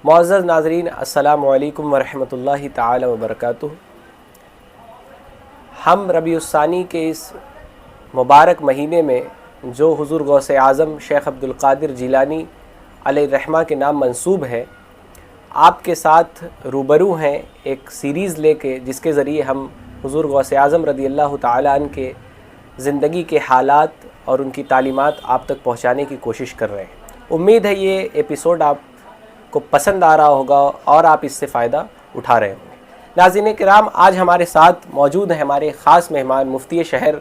معزز ناظرین، السلام علیکم ورحمۃ اللہ تعالی وبرکاتہ۔ ہم ربیع الثانی کے اس مبارک مہینے میں جو حضور غوث اعظم شیخ عبدالقادر جیلانی علیہ الرحمہ کے نام منسوب ہے، آپ کے ساتھ روبرو ہیں ایک سیریز لے کے، جس کے ذریعے ہم حضور غوث اعظم رضی اللہ تعالیٰ عنہ کے زندگی کے حالات اور ان کی تعلیمات آپ تک پہنچانے کی کوشش کر رہے ہیں۔ امید ہے یہ ایپیسوڈ آپ کو پسند آ رہا ہوگا اور آپ اس سے فائدہ اٹھا رہے ہوں گے۔ ناظرین کرام، آج ہمارے ساتھ موجود ہیں ہمارے خاص مہمان مفتی شہر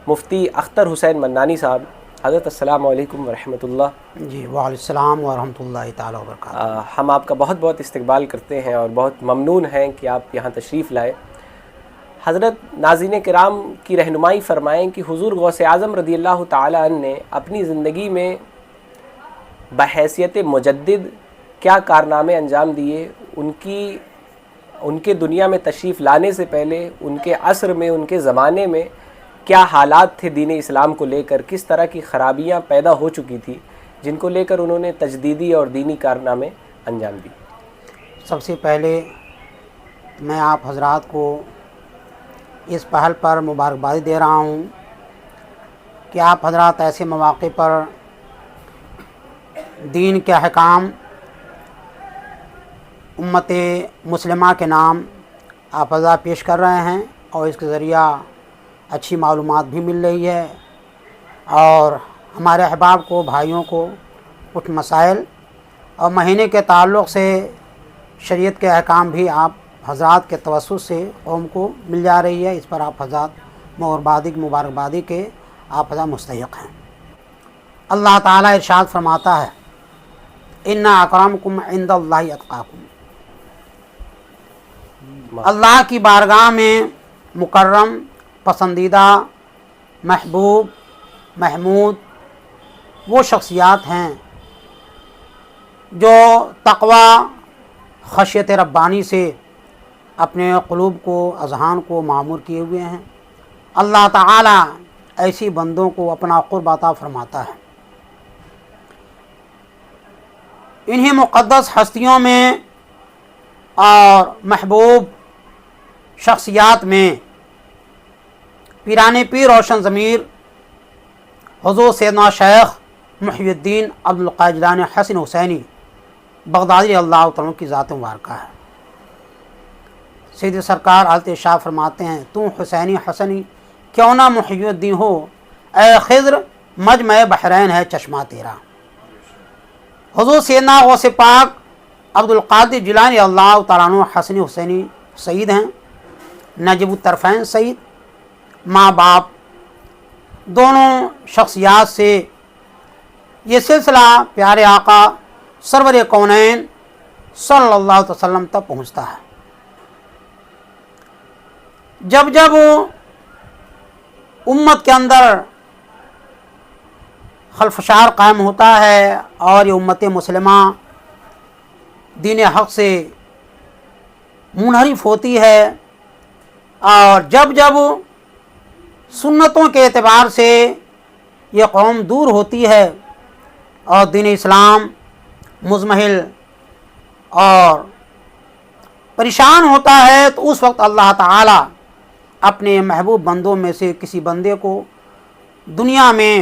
مفتی اختر حسین منانی صاحب۔ حضرت السلام علیکم ورحمۃ اللہ۔ جی وعلیکم السلام ورحمۃ اللہ تعالیٰ وبرکاتہ۔ ہم آپ کا بہت بہت استقبال کرتے ہیں اور بہت ممنون ہیں کہ آپ یہاں تشریف لائے۔ حضرت ناظرین کرام کی رہنمائی فرمائیں کہ حضور غوث اعظم رضی اللہ تعالیٰ عنہ نے اپنی زندگی میں بحیثیت مجدد کیا کارنامے انجام دیے، ان کے دنیا میں تشریف لانے سے پہلے ان کے عصر میں، ان کے زمانے میں کیا حالات تھے دین اسلام کو لے کر، کس طرح کی خرابیاں پیدا ہو چکی تھی جن کو لے کر انہوں نے تجدیدی اور دینی کارنامے انجام دیے۔ سب سے پہلے میں آپ حضرات کو اس پہل پر مبارکبادی دے رہا ہوں کہ آپ حضرات ایسے مواقع پر دین کے احکام امت مسلمہ کے نام آپ حضرات پیش کر رہے ہیں، اور اس کے ذریعہ اچھی معلومات بھی مل رہی ہے، اور ہمارے احباب کو، بھائیوں کو کچھ مسائل اور مہینے کے تعلق سے شریعت کے احکام بھی آپ حضرات کے توسط سے قوم کو مل جا رہی ہے۔ اس پر آپ حضرات مبارکبادی کے آپ حضرات مستحق ہیں۔ اللہ تعالیٰ ارشاد فرماتا ہے، اِنَّ اَکْرَمَکُمْ عِندَ اللہِ اَتْقَاکُمْ۔ اللہ کی بارگاہ میں مکرم، پسندیدہ، محبوب، محمود وہ شخصیات ہیں جو تقوی، خشیت ربانی سے اپنے قلوب کو، اذہان کو معمور کیے ہوئے ہیں۔ اللہ تعالیٰ ایسی بندوں کو اپنا قرب عطا فرماتا ہے۔ انہی مقدس ہستیوں میں اور محبوب شخصیات میں پیران پیر روشن ضمیر حضور سیدنا شیخ محی الدین عبدالقادر جیلانی حسن حسینی بغدادی اللہ تعالیٰ کی ذات مبارکہ ہے۔ سید سرکار حضرت شاہ فرماتے ہیں، تو حسینی حسنی کیوں نہ محی الدین ہو، اے خضر مجمع بحرین ہے چشمہ تیرا۔ حضور سیدنا غوث پاک عبدالقادر جیلانی اللہ تعالیٰ عنہ حسنی حسینی سعید ہیں، نجیب الطرفین سعید، ماں باپ دونوں شخصیات سے یہ سلسلہ پیارے آقا سرور کونین صلی اللہ علیہ وسلم تک پہنچتا ہے۔ جب جب امت کے اندر خلفشار قائم ہوتا ہے اور یہ امت مسلمہ دین حق سے منحرف ہوتی ہے، اور جب جب سنتوں کے اعتبار سے یہ قوم دور ہوتی ہے اور دین اسلام مزمحل اور پریشان ہوتا ہے، تو اس وقت اللہ تعالیٰ اپنے محبوب بندوں میں سے کسی بندے کو دنیا میں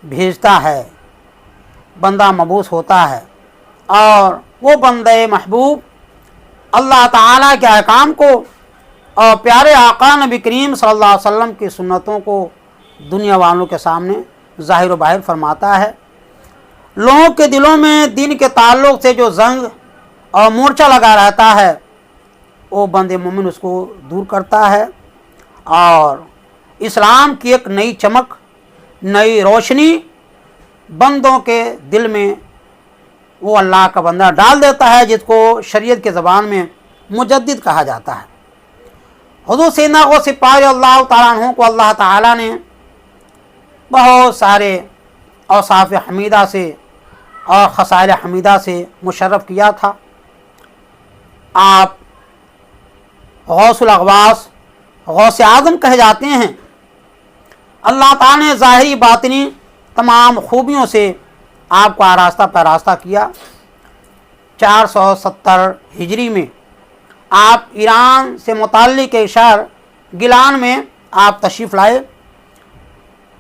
بھیجتا ہے، بندہ مبعوث ہوتا ہے، اور وہ بندہ محبوب اللہ تعالیٰ کے احکام کو اور پیارے آقا نبی کریم صلی اللہ علیہ وسلم کی سنتوں کو دنیا والوں کے سامنے ظاہر و باہر فرماتا ہے۔ لوگوں کے دلوں میں دین کے تعلق سے جو زنگ اور مورچہ لگا رہتا ہے، وہ بندے مومن اس کو دور کرتا ہے، اور اسلام کی ایک نئی چمک، نئی روشنی بندوں کے دل میں وہ اللہ کا بندہ ڈال دیتا ہے، جس کو شریعت کے زبان میں مجدد کہا جاتا ہے۔ حضور سیدنا غوث پاک اللہ تعالیٰ عنہ کو اللہ تعالیٰ نے بہت سارے اوصاف حمیدہ سے اور خصائل حمیدہ سے مشرف کیا تھا۔ آپ غوث الاغواث، غوث اعظم کہے جاتے ہیں۔ اللہ تعالیٰ نے ظاہری باطنی تمام خوبیوں سے آپ کو آراستہ پیراستہ کیا، 470 हिजरी में आप ईरान से मुताल्लिक़ एक शहर गिलान में आप तशरीफ़ लाए।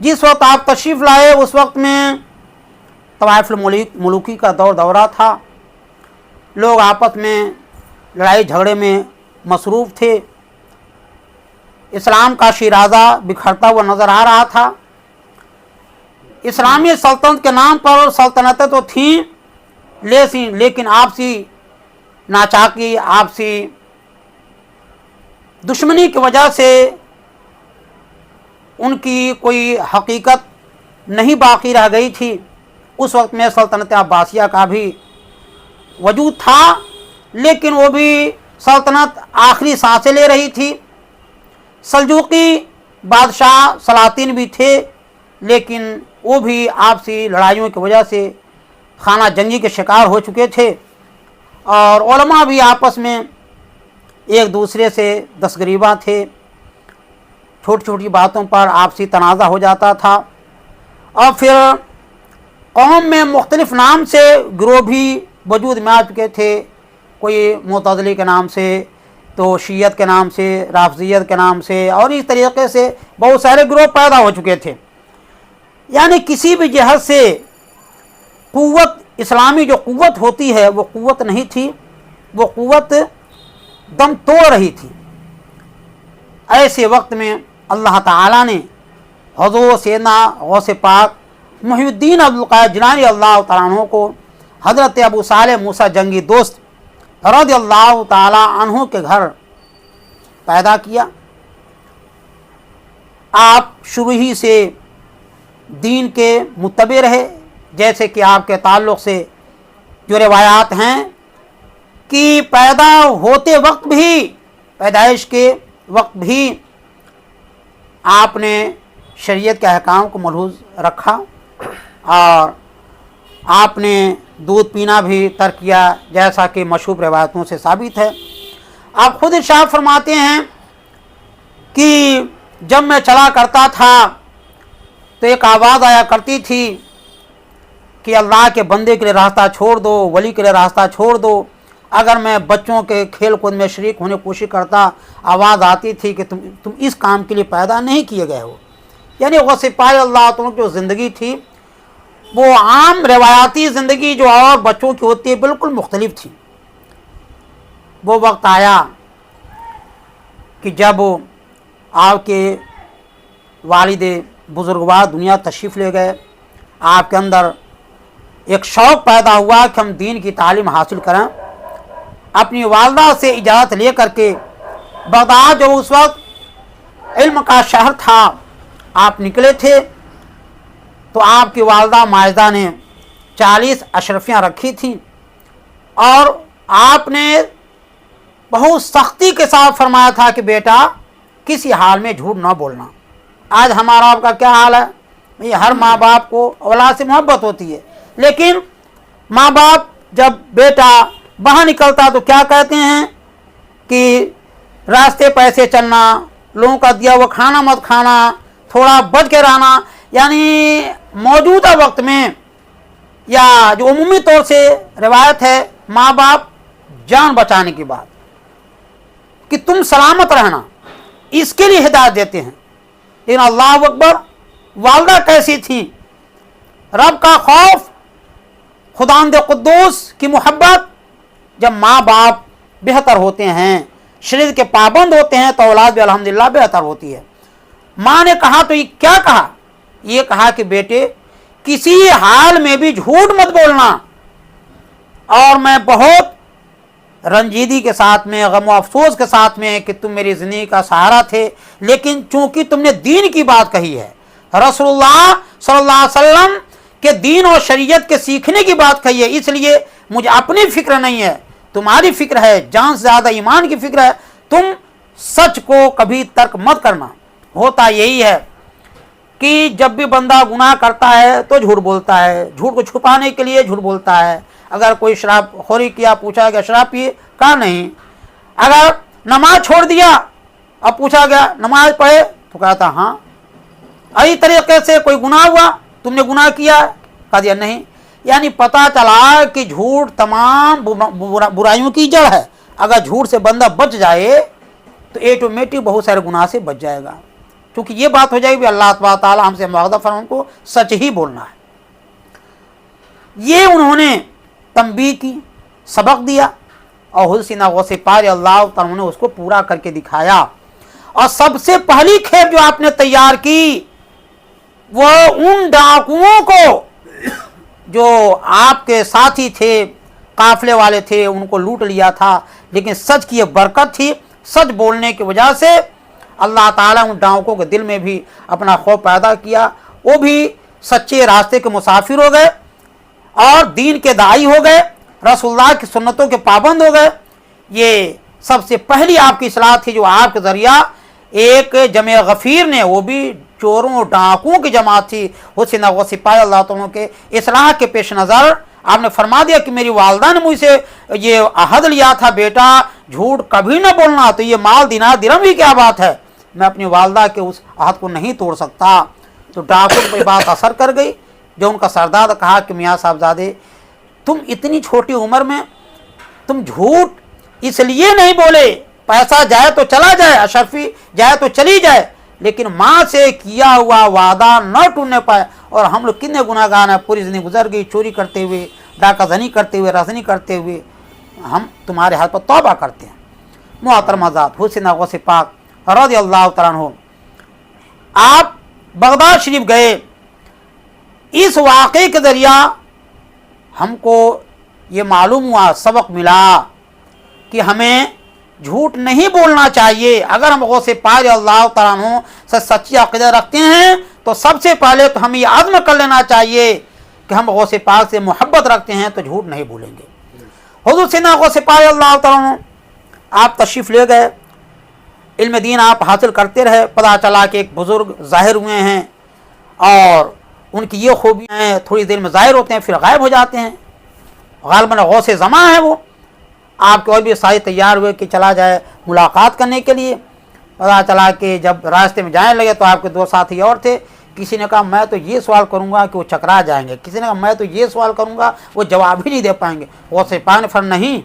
जिस वक्त आप तशरीफ़ लाए उस वक्त में तवाइफ़ुल मुलूकी का दौरा था। लोग आपस में लड़ाई झगड़े में मसरूफ़ थे। इस्लाम का शिराज़ा बिखरता हुआ नज़र आ रहा था। इस्लामी सल्तनत के नाम पर सल्तनतें तो थीं, लेकिन आपसी नाचाकी, आपसी दुश्मनी की वजह से उनकी कोई हकीकत नहीं बाकी रह गई थी। उस वक्त में सल्तनत अब्बासिया का भी वजूद था, लेकिन वो भी सल्तनत आखिरी सांसें ले रही थी। सल्जूकी बादशाह सलातीन भी थे, लेकिन वो भी आपसी लड़ाइयों की वजह से खाना जंगी के शिकार हो चुके थे और उलमा भी आपस में एक दूसरे से दस्तगरीबा थे। छोटी छोटी बातों पर आपसी तनाज़ा हो जाता था। और फिर कौम में मुख्तलिफ़ नाम से गिरोह भी वजूद में आ चुके थे। कोई मुतज़िली के नाम से, तो शीयत के नाम से, राफ़ज़ियत के नाम से, और इस तरीके से बहुत सारे गिरोह पैदा हो चुके थे। यानी किसी भी जहत से क़ुव्वत, इस्लामी जो क़ुव्वत होती है वो क़ुव्वत नहीं थी, वो क़ुव्वत दम तोड़ रही थी। ऐसे वक्त में अल्लाह ताला ने हज़रत सैयदना गौस पाक मुहिउद्दीन अब्दुल क़ादिर जिलानी अल्लाह तआला अन्हु को हज़रत अबू सालेह मूसा जंगी दोस्त रज़ियल्लाहु ताला अन्हु के घर पैदा किया। आप शुरू ही से दीन के मुत्तबे रहे। जैसे कि आपके ताल्लुक़ से जो रिवायात हैं कि पैदा होते वक्त भी, पैदाइश के वक्त भी आपने शरीयत के अहकाम को मलहूज़ रखा और आपने दूध पीना भी तर्क किया, जैसा कि मशहूर रिवायतों से साबित है। आप खुद इरशाद फरमाते हैं कि जब मैं चला करता था तो एक आवाज़ आया करती थी कि अल्लाह के बंदे के लिए रास्ता छोड़ दो, वली के लिए रास्ता छोड़ दो। अगर मैं बच्चों के खेल कूद में शरीक होने की कोशिश करता, आवाज़ आती थी कि तुम इस काम के लिए पैदा नहीं किए गए हो। यानी गौसे पाक अल्लाह तआला की जो ज़िंदगी थी वो आम रवायाती ज़िंदगी जो और बच्चों की होती है बिल्कुल मुख्तलिफ थी। वो वक्त आया कि जब आपके वालिद बुज़ुर्गवार दुनिया तशरीफ़ ले गए, आपके अंदर एक शौक़ पैदा हुआ कि हम दीन की तालीम हासिल करें। अपनी वालदा से इजाज़त ले करके बगदाद, जो उस वक्त इल्म का शहर था, आप निकले थे। तो आपकी वालदा मायदा ने 40 अशरफियाँ रखी थीं और आपने बहुत सख्ती के साथ फरमाया था कि बेटा किसी हाल में झूठ ना बोलना। आज हमारा आपका क्या हाल है? ये हर माँ बाप को औलाद से मोहब्बत होती है, लेकिन माँ बाप जब बेटा बाहर निकलता तो क्या कहते हैं कि रास्ते पैसे चलना, लोगों का दिया हुआ खाना मत खाना, थोड़ा बच के रहना। यानी मौजूदा वक्त में या जो उमूमी तौर से रिवायत है, माँ बाप जान बचाने की बात कि तुम सलामत रहना, इसके लिए हिदायत देते हैं। लेकिन अल्लाह अकबर, वालदा कैसी थी? रब का खौफ, खुदावंद कुद्दूस की मोहब्बत। जब माँ बाप बेहतर होते हैं, शरीयत के पाबंद होते हैं, तो औलाद भी अल्हम्दुलिल्लाह बेहतर होती है। माँ ने कहा तो ये क्या कहा? ये कहा कि बेटे किसी हाल में भी झूठ मत बोलना। और मैं बहुत रंजीदी के साथ में, गम व अफसोस के साथ में कि तुम मेरी ज़िंदगी का सहारा थे, लेकिन चूंकि तुमने दीन की बात कही है, रसूलुल्लाह सल्लल्लाहु अलैहि वसल्लम के दीन और शरीयत के सीखने की बात कही है, इसलिए मुझे अपनी फ़िक्र नहीं है, तुम्हारी फ़िक्र है, जान से ज़्यादा ईमान की फ़िक्र है। तुम सच को कभी तर्क मत करना। होता यही है कि जब भी बंदा गुनाह करता है तो झूठ बोलता है, झूठ को छुपाने के लिए झूठ बोलता है। अगर कोई शराब खोरी किया, पूछा गया शराब पिए, कहा नहीं। अगर नमाज छोड़ दिया, अब पूछा गया नमाज पढ़े, तो कहता हाँ। इसी तरीके से कोई गुनाह हुआ, तुमने गुनाह किया, कहा दिया नहीं। یعنی پتہ چلا کہ جھوٹ تمام برائیوں کی جڑ ہے. اگر جھوٹ سے بندہ بچ جائے تو ایٹومیٹک بہت سارے گناہ سے بچ جائے گا, کیونکہ یہ بات ہو جائے گی اللہ تبارک تعالیٰ ہم سے مواخذہ فرمائے, کو سچ ہی بولنا ہے. یہ انہوں نے تنبیہ کی, سبق دیا, اور حضرت سیدنا غوث پاک اللہ تعالیٰ نے اس کو پورا کر کے دکھایا. اور سب سے پہلی کھیپ جو آپ نے تیار کی وہ ان ڈاکوؤں کو جو آپ کے ساتھی تھے, قافلے والے تھے, ان کو لوٹ لیا تھا, لیکن سچ کی یہ برکت تھی, سچ بولنے کی وجہ سے اللہ تعالیٰ ان ڈاکوؤں کے دل میں بھی اپنا خوف پیدا کیا, وہ بھی سچے راستے کے مسافر ہو گئے اور دین کے داعی ہو گئے, رسول اللہ کی سنتوں کے پابند ہو گئے. یہ سب سے پہلی آپ کی اصلاح تھی جو آپ کے ذریعہ ایک جمع غفیر نے, وہ بھی چوروں ڈاکوؤں کی جماعت تھی, حسین غوث پاک اللہ تعالیٰ کے اصلاح کے پیش نظر آپ نے فرما دیا کہ میری والدہ نے مجھ سے یہ عہد لیا تھا بیٹا جھوٹ کبھی نہ بولنا, تو یہ مال دینار درہم بھی کیا بات ہے, میں اپنی والدہ کے اس عہد کو نہیں توڑ سکتا. تو ڈاکوؤں پہ بات اثر کر گئی. جو ان کا سردار کہا کہ میاں صاحبزادے تم اتنی چھوٹی عمر میں تم جھوٹ اس لیے نہیں بولے, پیسہ جائے تو چلا جائے, اشرفی جائے تو چلی جائے, لیکن ماں سے کیا ہوا وعدہ نہ ٹوٹنے پائے. اور ہم لوگ کتنے گناہ گار ہیں, پوری زندگی گزر گئی چوری کرتے ہوئے, ڈاکہ زنی کرتے ہوئے, رزنی کرتے ہوئے, ہم تمہارے ہاتھ پر توبہ کرتے ہیں. محترم حضرات, حسین غوث پاک رضی اللہ تعالیٰ عنہ آپ بغداد شریف گئے. اس واقعے کے ذریعہ ہم کو یہ معلوم ہوا, سبق ملا کہ ہمیں جھوٹ نہیں بولنا چاہیے. اگر ہم غوث پاک اللہ تعالیٰ عنہ سے سچی عقیدہ رکھتے ہیں تو سب سے پہلے تو ہمیں یہ عزم کر لینا چاہیے کہ ہم غوث پاک سے محبت رکھتے ہیں تو جھوٹ نہیں بولیں گے. حضور سیدنا غوث پاک اللہ تعالیٰ عنہ آپ تشریف لے گئے, علم دین آپ حاصل کرتے رہے. پتہ چلا کہ ایک بزرگ ظاہر ہوئے ہیں اور ان کی یہ خوبیاں ہیں, تھوڑی دیر میں ظاہر ہوتے ہیں پھر غائب ہو جاتے ہیں. غالباً غوث زماں ہے وہ. آپ کے اور بھی ساتھی تیار ہوئے کہ چلا جائے ملاقات کرنے کے لیے. پتہ چلا کہ جب راستے میں جانے لگے تو آپ کے دو ساتھی اور تھے. کسی نے کہا میں تو یہ سوال کروں گا کہ وہ چکرا جائیں گے, کسی نے کہا میں تو یہ سوال کروں گا وہ جواب ہی نہیں دے پائیں گے. غوث پاک نے فرمایا نہیں,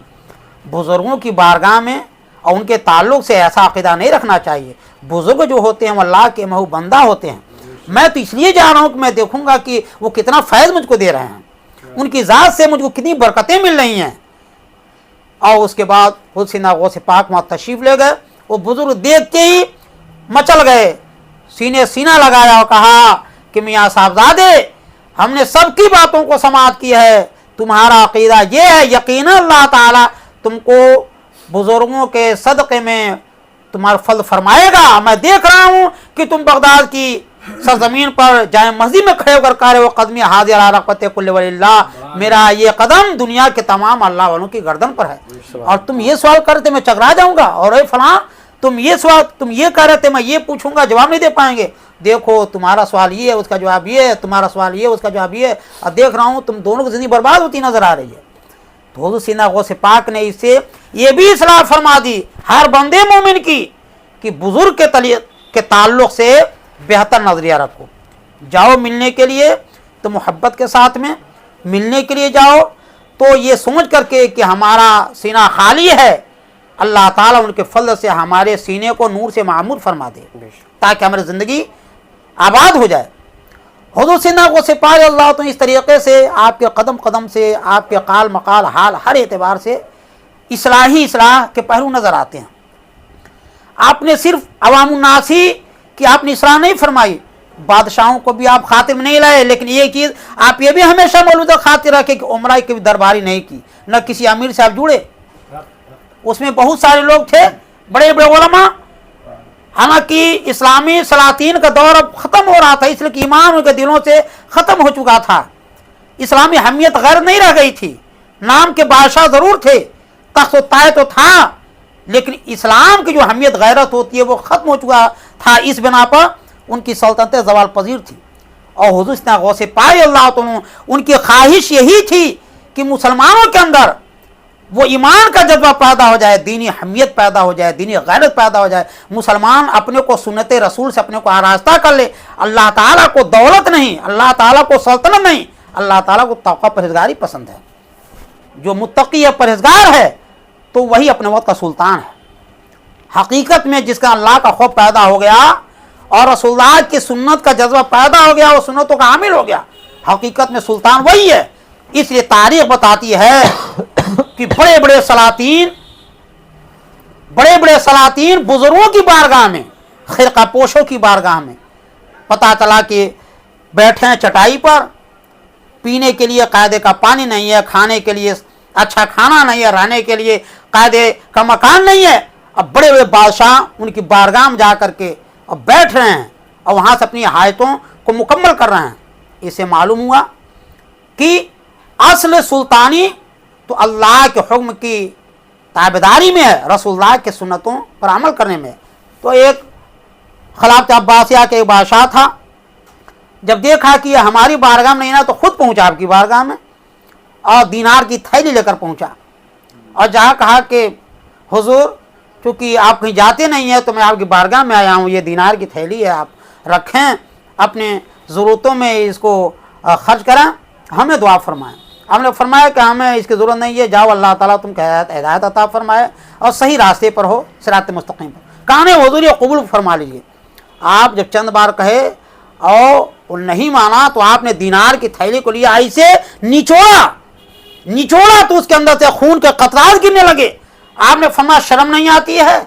بزرگوں کی بارگاہ میں اور ان کے تعلق سے ایسا عقیدہ نہیں رکھنا چاہیے. بزرگ جو ہوتے ہیں وہ اللہ کے محبوب بندہ ہوتے ہیں. میں تو اس لیے جا رہا ہوں کہ میں دیکھوں گا کہ وہ کتنا فیض مجھ کو دے رہے ہیں, ان کی ذات سے مجھ کو کتنی برکتیں مل رہی ہیں. اور اس کے بعد خود سیدنا غوث پاک وہاں تشریف لے گئے. وہ بزرگ دیکھتے ہی مچل گئے, سینے سینہ لگایا اور کہا کہ میاں صاحبزادے ہم نے سب کی باتوں کو سماعت کی ہے, تمہارا عقیدہ یہ ہے, یقینا اللہ تعالیٰ تم کو بزرگوں کے صدقے میں تمہارا فضل فرمائے گا. میں دیکھ رہا ہوں کہ تم بغداد کی سرزمین پر جائے مسجد میں کھڑے ہو کر کہہ رہے ہو قدمی حاضر علی رغبت کل ولی اللہ, میرا یہ قدم دنیا کے تمام اللہ والوں کی گردن پر ہے. اور تم یہ سوال کر رہے تھے میں چکرا جاؤں گا, اور اے فلاں تم یہ سوال تم یہ کہہ رہے تھے میں یہ پوچھوں گا جواب نہیں دے پائیں گے. دیکھو تمہارا سوال یہ ہے اس کا جواب یہ ہے, تمہارا سوال یہ ہے اس کا جواب یہ ہے, اور دیکھ رہا ہوں تم دونوں کی زندگی برباد ہوتی نظر آ رہی ہے. تو حضور سیدنا غوث پاک نے اس سے یہ بھی اصلاح فرما دی ہر بندے مومن کی کہ بزرگ کے تعلق سے بہتر نظریہ رکھو. جاؤ ملنے کے لیے تو محبت کے ساتھ میں ملنے کے لیے جاؤ, تو یہ سوچ کر کے کہ ہمارا سینہ خالی ہے, اللہ تعالیٰ ان کے فضل سے ہمارے سینے کو نور سے معمور فرما دے تاکہ ہماری زندگی آباد ہو جائے. حضور سیدنا غوث پاک اللہ تو اس طریقے سے آپ کے قدم قدم سے آپ کے قال مقال حال ہر اعتبار سے اصلاح کے پہلو نظر آتے ہیں. آپ نے صرف عوام الناس ہی کہ آپ نے اصلاح نہیں فرمائی, بادشاہوں کو بھی آپ خاطر میں نہیں لائے, لیکن یہ چیز آپ یہ بھی ہمیشہ مولودہ خاطر رکھے کہ عمرہ کی بھی درباری نہیں کی, نہ کسی امیر سے آپ جڑے. اس میں بہت سارے لوگ تھے بڑے بڑے علماء, حالانکہ اسلامی سلاطین کا دور اب ختم ہو رہا تھا, اس لیے کہ ایمان ان کے دلوں سے ختم ہو چکا تھا. اسلامی حمیت غیر نہیں رہ گئی تھی, نام کے بادشاہ ضرور تھے, تخت و تاج تو تھا, لیکن اسلام کی جو حمیت غیرت ہوتی ہے وہ ختم ہو چکا تھا. اس بنا پر ان کی سلطنتیں زوال پذیر تھی. اور حضور سیدنا غوث پاک اللہ تعالیٰ ان کی خواہش یہی تھی کہ مسلمانوں کے اندر وہ ایمان کا جذبہ پیدا ہو جائے, دینی حمیت پیدا ہو جائے, دینی غیرت پیدا ہو جائے. مسلمان اپنے کو سنت رسول سے اپنے کو آراستہ کر لے, اللہ تعالیٰ کو دولت نہیں, اللہ تعالیٰ کو سلطنت نہیں, अल्लाह ताला को तौक़ा परहेज़गारी पसंद है। जो मुत्तकी है, परहेज़गार है, तो वही अपने वक्त का सुल्तान है। हकीकत में जिसका अल्लाह का खौफ पैदा हो गया और रसूलुल्लाह की सुन्नत का जज्बा पैदा हो गया, वो सुन्नतों का आमिल हो गया, हकीकत में सुल्तान वही है। इसलिए तारीख बताती है कि बड़े बड़े सलातीन बुजुर्गों की बारगाह में, खिरका पोशों की बारगाह में पता चला कि बैठे हैं चटाई पर, पीने के लिए कायदे का पानी नहीं है, खाने के लिए अच्छा खाना नहीं है, रहने के लिए कायदे का मकान नहीं है। अब बड़े बड़े बादशाह उनकी बारगाह में जा करके अब बैठ रहे हैं और वहाँ से अपनी हायतों को मुकम्मल कर रहे हैं। इससे मालूम हुआ कि असल सुल्तानी तो अल्लाह के हुक्म की ताबेदारी में है, रसूलुल्लाह के सुन्नतों पर अमल करने में। तो एक खिलाफत अब्बासिया के एक बादशाह था, जब देखा कि ये हमारी बारगाह में नहीं ना, तो खुद पहुंचा आपकी बारगाह में और दीनार की थैली लेकर पहुंचा और जहाँ कहा कि हुजूर, चूँकि आप कहीं जाते नहीं हैं तो मैं आपकी बारगाह में आया हूँ, ये दीनार की थैली है, आप रखें, अपने ज़रूरतों में इसको खर्च करें, हमें दुआ फरमाएं। हमने फरमाया कि हमें इसकी ज़रूरत नहीं है, जाओ अल्लाह ताला तुमको हिदायत अता फरमाए और सही रास्ते पर हो, सिरात मुस्तकीम पर। कहा हुजूर ये कबूल फरमा लीजिए। आप जब चंद बार कहे और नहीं माना तो आपने दीनार की थैली को लिया, ऐसे निचोड़ा तो उसके अंदर से खून के कतरात गिरने लगे। आपने फरमाया शर्म नहीं आती है,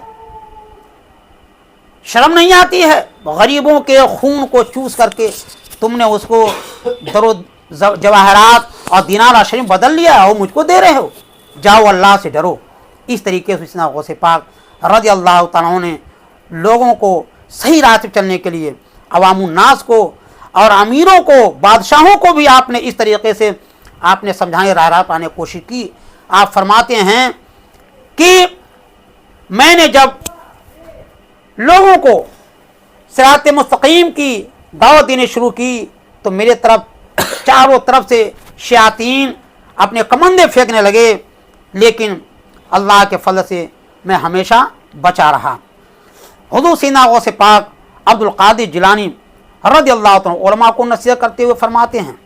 शर्म नहीं आती है, गरीबों के खून को चूस करके तुमने उसको दरो जवाहरात और दीनार शरीफ बदल लिया और मुझको दे रहे हो, जाओ अल्लाह से डरो। इस तरीके से सैयदना गौसे पाक रज़ी अल्लाह तआला अन्हु ने लोगों को सही राह पर चलने के लिए अवामुन्नास को और अमीरों को, बादशाहों को भी आपने इस तरीके से आपने समझाने राह पाने की कोशिश की। आप फरमाते हैं कि मैंने जब लोगों को सिरात मुस्तकीम की दावत देनी शुरू की तो मेरे तरफ चारों तरफ से शयातीन अपने कमंदे फेंकने लगे, लेकिन अल्लाह के फजल से मैं हमेशा बचा रहा। हुजूर सैयदना गौसे पाक अब्दुल कादिर जिलानी रज़ी अल्लाह तआला उलमा को नसीहत करते हुए फरमाते हैं,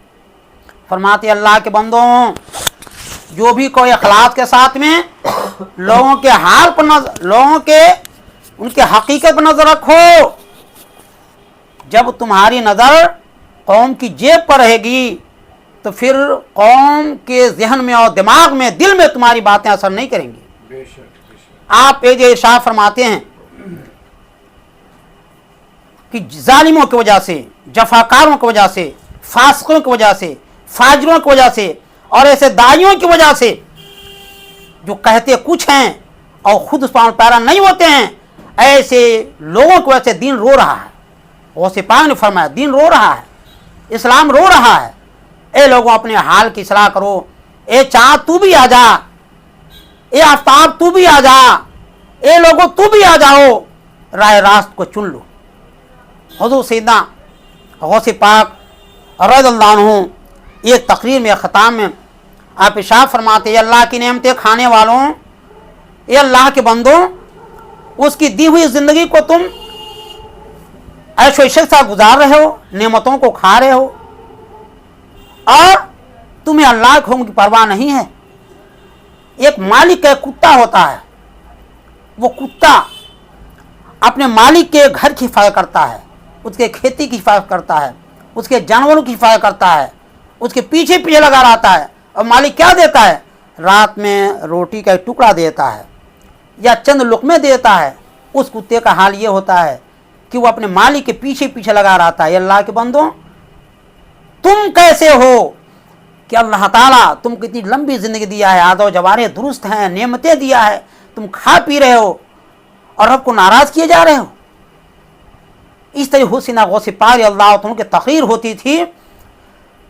अल्लाह के बंदों, जो भी कोई इखलास के साथ में लोगों के हाल पर उनके हकीकत पर नजर रखो। जब तुम्हारी नज़र कौम की जेब पर रहेगी तो फिर कौम के जहन में और दिमाग में, दिल में तुम्हारी बातें असर नहीं करेंगी। आप एक इरशाद फरमाते हैं कि जालिमों की वजह से, जफाकारों की वजह से, फासिकों की वजह से, फाजरों की वजह से और ऐसे दाइयों की वजह से जो कहते कुछ हैं और खुद उस पर पैरा नहीं होते हैं, ऐसे लोगों की वजह से दीन रो रहा है। गौसे पाक ने फरमाया दीन रो रहा है, इस्लाम रो रहा है। ए लोगों, अपने हाल की सलाह करो। ए चाँद तू भी आ जा, ए आफ्ताब तू भी आ जा, ए लोगों तू भी आ जाओ, राह रास्त को चुन लो। हुजूर सैयदना गौसे पाक रज़ियल्लाहु अन्हु एक तकरीर में, ख़ताम में आप इरशाद फरमाते हैं, अल्लाह की नेमतें खाने वालों, ये अल्लाह के बंदों, उसकी दी हुई ज़िंदगी को तुम ऐशो इशरत से गुजार रहे हो, नेमतों को खा रहे हो और तुम्हें अल्लाह के हुक्म की परवाह नहीं है। एक मालिक का कुत्ता होता है, वो कुत्ता अपने मालिक के घर की हिफाजत करता है, उसके खेती की हिफाजत करता है, उसके जानवरों की हिफाजत करता है, उसके पीछे पीछे लगा रहता है। और मालिक क्या देता है? रात में रोटी का एक टुकड़ा देता है या चंद लुक़मे देता है। उस कुत्ते का हाल ये होता है कि वो अपने मालिक के पीछे पीछे लगा रहता है। अल्लाह के बंदों, तुम कैसे हो कि अल्लाह ताला तुमको इतनी लंबी ज़िंदगी दिया है, आदो जवारे दुरुस्त हैं, नेमतें दिया है, तुम खा पी रहे हो और रब को नाराज़ किए जा रहे हो। इस तरह हुसैन गौसे पाक अल्लाह तआला की तक़रीर होती थी।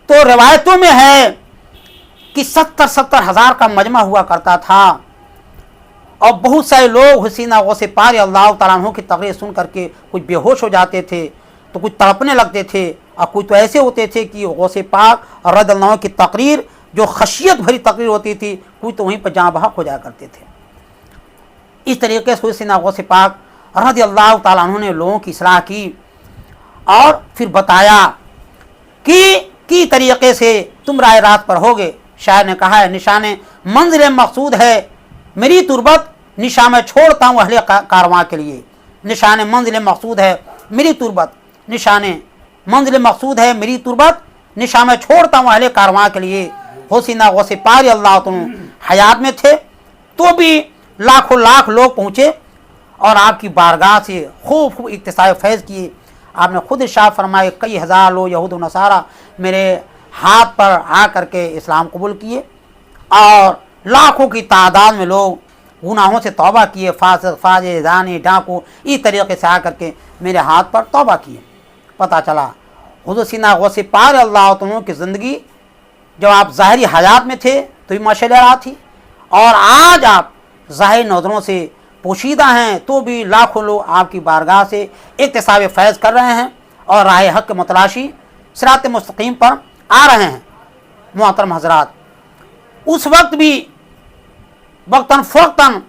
तो रिवायतों में है कि 70 हज़ार का मजमा हुआ करता था और बहुत सारे लोग हुसैन गौसे पाक अल्लाह तआला अन्हु की तक़रीर सुन करके कुछ बेहोश हो जाते थे, तो कुछ तड़पने लगते थे और कुछ तो ऐसे होते थे कि गौसे पाक रज़ियल्लाहु अन्हु की तक़रीर जो खशियत भरी तक़रीर होती थी, कुछ तो वहीं पर जहाँ बहक हो जाया करते थे। इस तरीके से हुसैन गौसे पाक रज़ियल्लाहु तआला अन्हु ने लोगों की इस्लाह की और फिर बताया कि की तरीक़े से तुम राह रात पर होगे। शायर ने कहा है, निशान मंजिल मकसूद है मेरी तुरबत, निशा में छोड़ता हूँ अहले कारवां के लिए। निशान मंजिल मकसूद है मेरी तुरबत, निशान मंजिल मकसूद है मेरी तुरबत, निशा में छोड़ता हूँ अहले कारवां के लिए। हुसीना गौसे पार अल्लाह तुम हयात में थे तो भी लाखों लाख लोग पहुँचे और आपकी बारगाह से खूब खूब इक्तिसाब फैज़ किए। आपने खुद इरशाद फरमाए, कई हज़ार लोग यहूद व नसारा मेरे हाथ पर आ करके इस्लाम कबूल किए और लाखों की तादाद में लोग गुनाहों से तौबा किए, फासिक फाजिर जानी डाकू इस तरीके से आ करके मेरे हाथ पर तौबा किए। पता चला हुज़ूर सीना गौसे पार अल्लाह तआला की ज़िंदगी जब आप ज़ाहरी हयात में थे तो भी माशाअल्लाह थी, और आज आप ज़ाहिर नज़रों से पोशीदा हैं तो भी लाखों लोग आपकी बारगाह से इक्तिसाब फैज़ कर रहे हैं और राह हक़ मतलाशी सिरात मुस्तकीम पर आ रहे हैं। मोहतरम हज़रात, उस वक्त भी वक्तन फ़वक्तन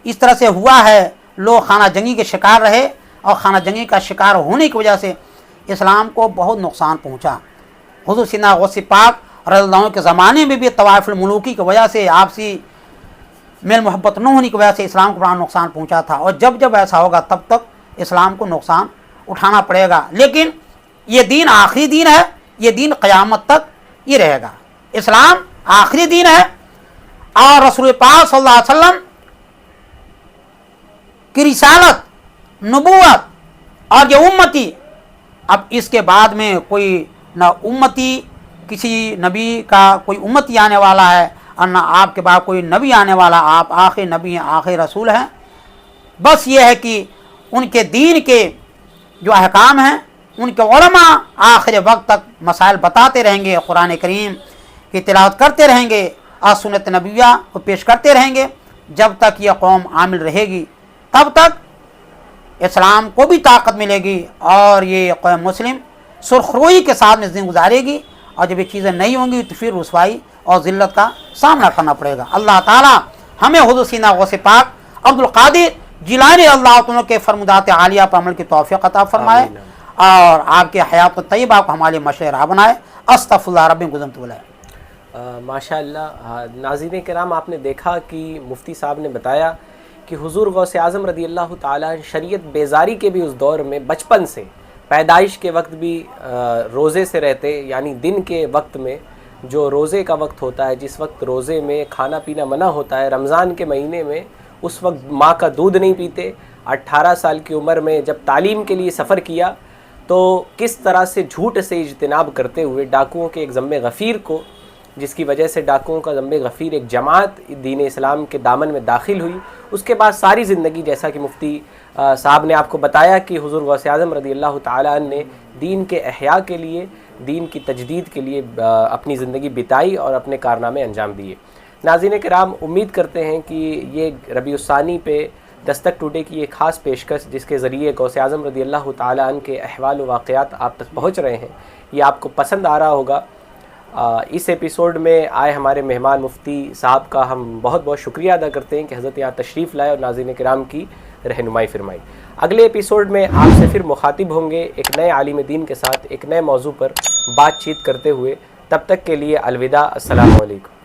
इस तरह से हुआ है, लोग खाना जंगी के शिकार रहे और खाना जंगी का शिकार होने की वजह से इस्लाम को बहुत नुकसान पहुँचा। हुज़ूर सीना गौसे पाक रज़ियल्लाहु अन्हु के ज़माने में भी तवाइफ़ुल मुलूकी की वजह से, आपसी मेल मोहब्बत न होने की वजह से इस्लाम को बड़ा नुकसान पहुँचा था, और जब जब ऐसा होगा तब तक इस्लाम को नुकसान उठाना पड़ेगा। लेकिन ये दीन आखिरी दीन है, ये दीन क़यामत तक ये रहेगा। इस्लाम आखिरी दीन है और रसूल पाक सल्लल्लाहु अलैहि वसल्लम की रिसालत, नबूवत और ये उम्मती, अब इसके बाद में कोई ना उम्मती, किसी नबी का कोई उम्मती आने वाला है और ना आपके बाद कोई नबी आने वाला, आप आखिर नबी हैं, आखिर रसूल हैं। बस ये है कि उनके दीन के जो अहकाम हैं उनके उलमा आखिर वक्त तक मसाइल बताते रहेंगे, कुरान करीम की तिलावत करते रहेंगे और सुन्नत नबविया को पेश करते रहेंगे। जब तक यह कौम आमिल रहेगी तब तक इस्लाम को भी ताकत मिलेगी और ये कौम मुस्लिम सुरखरुई के साथ में ज़िंदगी गुजारेगी, और जब ये चीज़ें नहीं होंगी तो फिर रुसवाई और ज़िल्लत का सामना करना पड़ेगा। अल्लाह ताला हमें हुज़ूर सीना गौसे पाक अब्दुल कादिर जिलानी अल्लाह तआला के फरमुदात आलिया पर अमल की तौफीक अता फरमाए और आपके हयात तय्यबा को हमारे मशहूर बनाए। अस्तग़फिरुल्लाह रब्बी गुज़म्तु अलैह। माशाअल्लाह। नाज़रीन किराम, आपने देखा कि मुफ्ती साहब ने बताया कि हुज़ूर गौसे आज़म रज़ियल्लाहु ताला शरीयत बेजारी के भी उस दौर में बचपन से, पैदाइश के वक्त भी रोज़े से रहते, यानी दिन के वक्त में जो रोज़े का वक्त होता है, जिस वक्त रोज़े में खाना पीना मना होता है, रमज़ान के महीने में, उस वक्त माँ का दूध नहीं पीते। 18 साल की उम्र में जब तालीम के लिए सफ़र किया तो किस तरह से झूठ से इज्तिनाब करते हुए डाकुओं के एक ज़म्मे गफ़ीर को, जिसकी वजह से डाकुओं का ज़म्मे गफ़ीर एक जमात दीन इस्लाम के दामन में दाखिल हुई। उसके बाद सारी ज़िंदगी, जैसा कि मुफ्ती साहब ने आपको बताया कि हुज़ूर गौसे आज़म रज़ियल्लाहु ताला अन्हु ने दीन के एहया के लिए, दीन की तजदीद के लिए अपनी ज़िंदगी बिताई और अपने कारनामे अंजाम दिए। नाज़रीन किराम, उम्मीद करते हैं कि ये रबीउस्सानी पे दस्तक टूडे की एक ख़ास पेशकश, जिसके ज़रिए गौसे आज़म रज़ियल्लाहु ताला अन्हु के अहवाल व वाक़यात आप तक पहुँच रहे हैं, ये आपको पसंद आ रहा होगा। इस एपिसोड में आए हमारे मेहमान मुफ्ती साहब का हम बहुत बहुत शुक्रिया अदा करते हैं कि हज़रत यहाँ तशरीफ़ लाए और नाज़रीन किराम की रहनुमाई फरमाई। अगले एपिसोड में आपसे फिर मुखातिब होंगे एक नए आलिम दीन के साथ, एक नए मौजू पर बातचीत करते हुए। तब तक के लिए अलविदा, अस्सलामु अलैकुम।